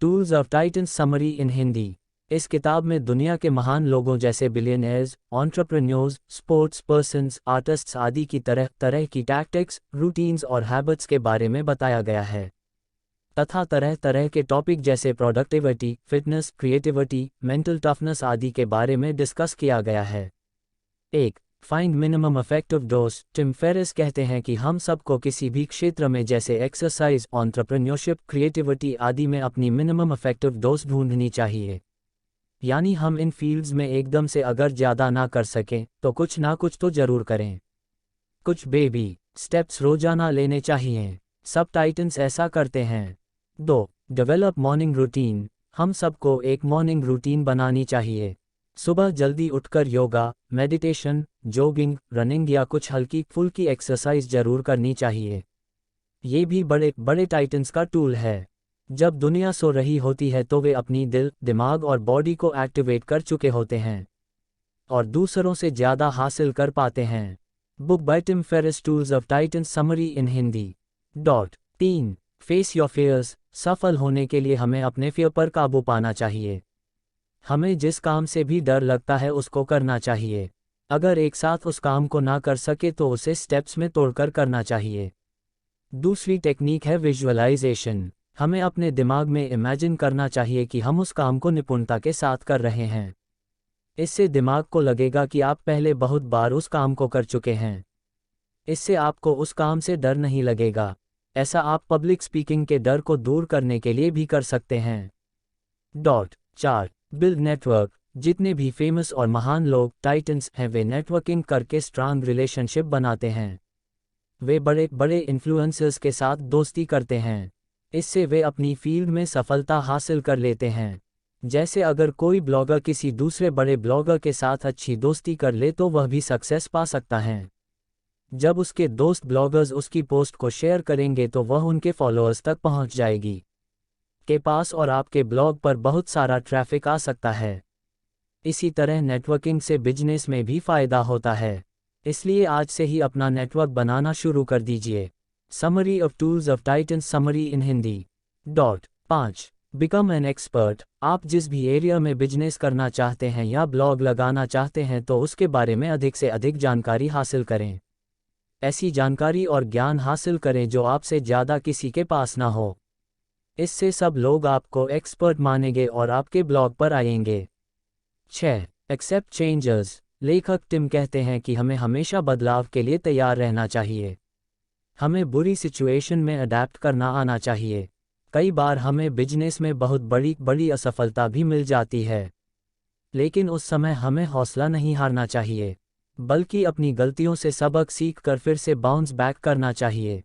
Tools of titans summary in Hindi. इस किताब में दुनिया के महान लोगों जैसे billionaires, entrepreneurs, sports persons, artists आदि की तरह तरह की टैक्टिक्स, रूटीन्स और हैबिट्स के बारे में बताया गया है तथा तरह तरह के टॉपिक जैसे productivity, fitness, creativity, mental toughness आदि के बारे में डिस्कस किया गया है। 1. Find minimum effective dose. Tim Ferriss कहते हैं कि हम सबको किसी भी क्षेत्र में जैसे एक्सरसाइज, एंटरप्रेन्योरशिप, क्रिएटिविटी आदि में अपनी मिनिमम इफेक्टिव डोज ढूंढनी चाहिए। यानी हम इन फील्ड्स में एकदम से अगर ज़्यादा ना कर सकें तो कुछ ना कुछ तो ज़रूर करें। कुछ बेबी स्टेप्स रोजाना लेने चाहिए। सब टाइटंस ऐसा करते हैं। 2. Develop morning routine. हम सबको एक मॉर्निंग रूटीन बनानी चाहिए। सुबह जल्दी उठकर योगा, मेडिटेशन, जॉगिंग, रनिंग या कुछ हल्की फुल्की एक्सरसाइज जरूर करनी चाहिए। ये भी बड़े बड़े टाइटंस का टूल है। जब दुनिया सो रही होती है तो वे अपनी दिल, दिमाग और बॉडी को एक्टिवेट कर चुके होते हैं और दूसरों से ज़्यादा हासिल कर पाते हैं। Book by Tim Ferriss, tools of titans summary in Hindi. 3. Face your fears. सफल होने के लिए हमें अपने फियर पर काबू पाना चाहिए। हमें जिस काम से भी डर लगता है उसको करना चाहिए। अगर एक साथ उस काम को ना कर सके तो उसे स्टेप्स में तोड़कर करना चाहिए। दूसरी टेक्निक है विजुअलाइजेशन। हमें अपने दिमाग में इमेजिन करना चाहिए कि हम उस काम को निपुणता के साथ कर रहे हैं। इससे दिमाग को लगेगा कि आप पहले बहुत बार उस काम को कर चुके हैं। इससे आपको उस काम से डर नहीं लगेगा। ऐसा आप पब्लिक स्पीकिंग के डर को दूर करने के लिए भी कर सकते हैं। 4. Build network. जितने भी फेमस और महान लोग टाइटंस हैं वे नेटवर्किंग करके स्ट्रांग रिलेशनशिप बनाते हैं। वे बड़े बड़े इन्फ्लुएंसर्स के साथ दोस्ती करते हैं। इससे वे अपनी फील्ड में सफलता हासिल कर लेते हैं। जैसे अगर कोई ब्लॉगर किसी दूसरे बड़े ब्लॉगर के साथ अच्छी दोस्ती कर ले तो वह भी सक्सेस पा सकता है। जब उसके दोस्त ब्लॉगर्स उसकी पोस्ट को शेयर करेंगे तो वह उनके फॉलोअर्स तक पहुंच जाएगी के पास और आपके ब्लॉग पर बहुत सारा ट्रैफिक आ सकता है। इसी तरह नेटवर्किंग से बिजनेस में भी फ़ायदा होता है। इसलिए आज से ही अपना नेटवर्क बनाना शुरू कर दीजिए। Summary of tools of titans summary in Hindi. 5. Become an expert. आप जिस भी एरिया में बिजनेस करना चाहते हैं या ब्लॉग लगाना चाहते हैं तो उसके बारे में अधिक से अधिक जानकारी हासिल करें। ऐसी जानकारी और ज्ञान हासिल करें जो आपसे ज़्यादा किसी के पास ना हो। इससे सब लोग आपको एक्सपर्ट मानेंगे और आपके ब्लॉग पर आएंगे। 6. Accept changes. लेखक टिम कहते हैं कि हमें हमेशा बदलाव के लिए तैयार रहना चाहिए। हमें बुरी सिचुएशन में अडैप्ट करना आना चाहिए। कई बार हमें बिजनेस में बहुत बड़ी बड़ी असफलता भी मिल जाती है, लेकिन उस समय हमें हौसला नहीं हारना चाहिए, बल्कि अपनी गलतियों से सबक सीख कर फिर से बाउंस बैक करना चाहिए।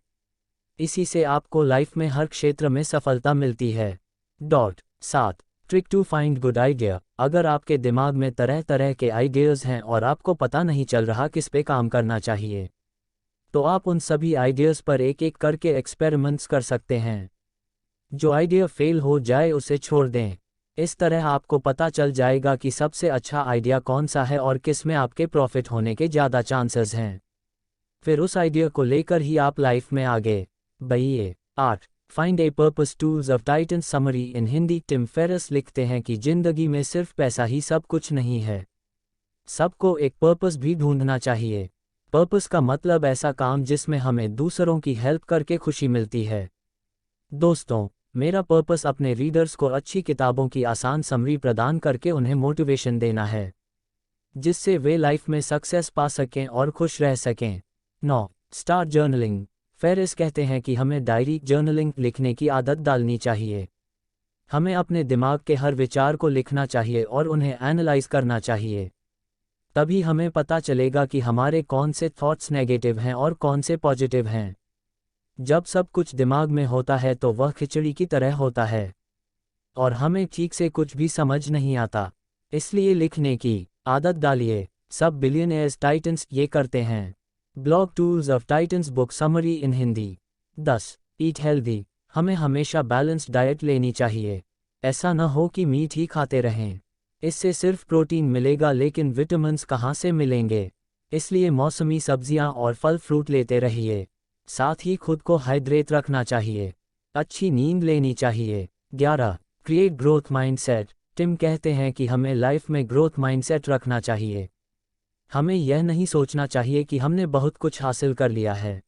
इसी से आपको लाइफ में हर क्षेत्र में सफलता मिलती है। 7. Trick to find good idea. अगर आपके दिमाग में तरह तरह के आइडियाज़ हैं और आपको पता नहीं चल रहा किस पे काम करना चाहिए, तो आप उन सभी आइडियाज़ पर एक एक करके एक्सपेरिमेंट्स कर सकते हैं। जो आइडिया फेल हो जाए उसे छोड़ दें। इस तरह आपको पता चल जाएगा कि सबसे अच्छा आइडिया कौन सा है और किस में आपके प्रॉफिट होने के ज़्यादा चांसेस हैं। फिर उस आइडिया को लेकर ही आप लाइफ में आगे बढ़िए। 8. Find a purpose, tools of titans summary in Hindi. Tim Ferriss लिखते हैं कि जिंदगी में सिर्फ पैसा ही सब कुछ नहीं है। सबको एक पर्पस भी ढूंढना चाहिए। पर्पस का मतलब ऐसा काम जिसमें हमें दूसरों की हेल्प करके खुशी मिलती है। दोस्तों, मेरा पर्पस अपने रीडर्स को अच्छी किताबों की आसान समरी प्रदान करके उन्हें मोटिवेशन देना है, जिससे वे लाइफ में सक्सेस पा सकें और खुश रह सकें। 9. Start journaling. फेरिस कहते हैं कि हमें डायरी, जर्नलिंग लिखने की आदत डालनी चाहिए। हमें अपने दिमाग के हर विचार को लिखना चाहिए और उन्हें एनालाइज करना चाहिए। तभी हमें पता चलेगा कि हमारे कौन से थॉट्स नेगेटिव हैं और कौन से पॉजिटिव हैं। जब सब कुछ दिमाग में होता है तो वह खिचड़ी की तरह होता है और हमें ठीक से कुछ भी समझ नहीं आता। इसलिए लिखने की आदत डालिए। सब बिलियनियर्स टाइटंस ये करते हैं। Blog tools of Titans book summary in Hindi. 10. Eat healthy. हमें हमेशा बैलेंस्ड डाइट लेनी चाहिए। ऐसा न हो कि मीट ही खाते रहें। इससे सिर्फ प्रोटीन मिलेगा लेकिन विटामिन्स कहाँ से मिलेंगे। इसलिए मौसमी सब्जियां और फल फ्रूट लेते रहिए। साथ ही खुद को हाइड्रेट रखना चाहिए। अच्छी नींद लेनी चाहिए। 11. Create growth mindset. टिम कहते हैं कि हमें लाइफ में ग्रोथ माइंडसेट रखना चाहिए। हमें यह नहीं सोचना चाहिए कि हमने बहुत कुछ हासिल कर लिया है,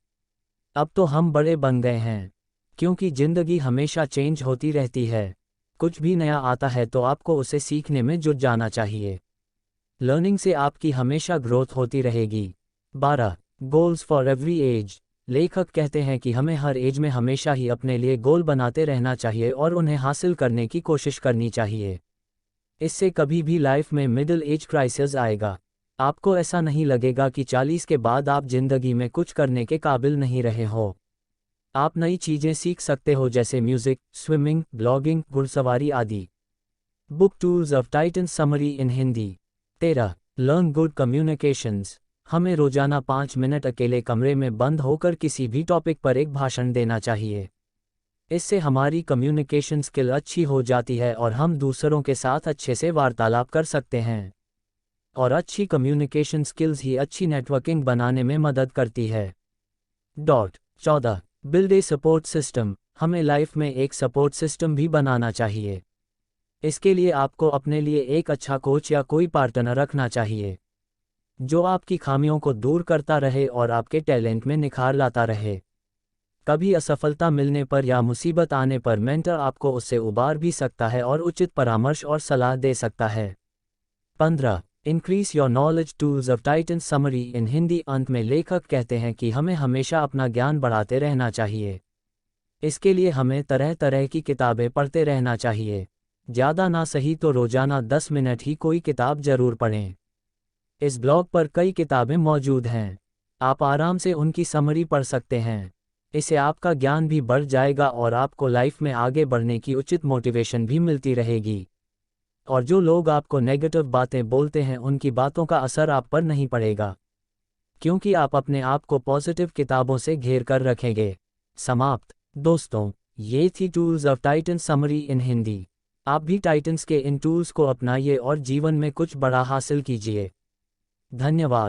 अब तो हम बड़े बन गए हैं, क्योंकि ज़िंदगी हमेशा चेंज होती रहती है। कुछ भी नया आता है तो आपको उसे सीखने में जुट जाना चाहिए। लर्निंग से आपकी हमेशा ग्रोथ होती रहेगी। 12. Goals for every age. लेखक कहते हैं कि हमें हर एज में हमेशा ही अपने लिए गोल बनाते रहना चाहिए और उन्हें हासिल करने की कोशिश करनी चाहिए। इससे कभी भी लाइफ में मिडिल एज क्राइसिस आएगा। आपको ऐसा नहीं लगेगा कि 40 के बाद आप जिंदगी में कुछ करने के काबिल नहीं रहे हो। आप नई चीज़ें सीख सकते हो, जैसे म्यूज़िक, स्विमिंग, ब्लॉगिंग, घुड़सवारी आदि। Book tools of Titan summary in Hindi. 13. Learn good communications. हमें रोजाना 5 मिनट अकेले कमरे में बंद होकर किसी भी टॉपिक पर एक भाषण देना चाहिए। इससे हमारी कम्युनिकेशन स्किल अच्छी हो जाती है और हम दूसरों के साथ अच्छे से वार्तालाप कर सकते हैं। और अच्छी कम्युनिकेशन स्किल्स ही अच्छी नेटवर्किंग बनाने में मदद करती है। 14. Build a support system. हमें लाइफ में एक सपोर्ट सिस्टम भी बनाना चाहिए। इसके लिए आपको अपने लिए एक अच्छा कोच या कोई पार्टनर रखना चाहिए, जो आपकी खामियों को दूर करता रहे और आपके टैलेंट में निखार लाता रहे। कभी असफलता मिलने पर या मुसीबत आने पर मेंटर आपको उससे उबार भी सकता है और उचित परामर्श और सलाह दे सकता है। 15. Increase your knowledge tools of Titan summary in Hindi. अंत में लेखक कहते हैं कि हमें हमेशा अपना ज्ञान बढ़ाते रहना चाहिए। इसके लिए हमें तरह तरह की किताबें पढ़ते रहना चाहिए। ज़्यादा ना सही तो रोजाना 10 मिनट ही कोई किताब जरूर पढ़ें। इस ब्लॉग पर कई किताबें मौजूद हैं, आप आराम से उनकी समरी पढ़ सकते हैं। इससे आपका ज्ञान भी बढ़ जाएगा और आपको लाइफ में आगे बढ़ने की उचित मोटिवेशन भी मिलती रहेगी। और जो लोग आपको नेगेटिव बातें बोलते हैं, उनकी बातों का असर आप पर नहीं पड़ेगा, क्योंकि आप अपने आप को पॉजिटिव किताबों से घेर कर रखेंगे। समाप्त। दोस्तों, ये थी tools of Titan summary in Hindi. आप भी टाइटन्स के इन टूल्स को अपनाइए और जीवन में कुछ बड़ा हासिल कीजिए। धन्यवाद।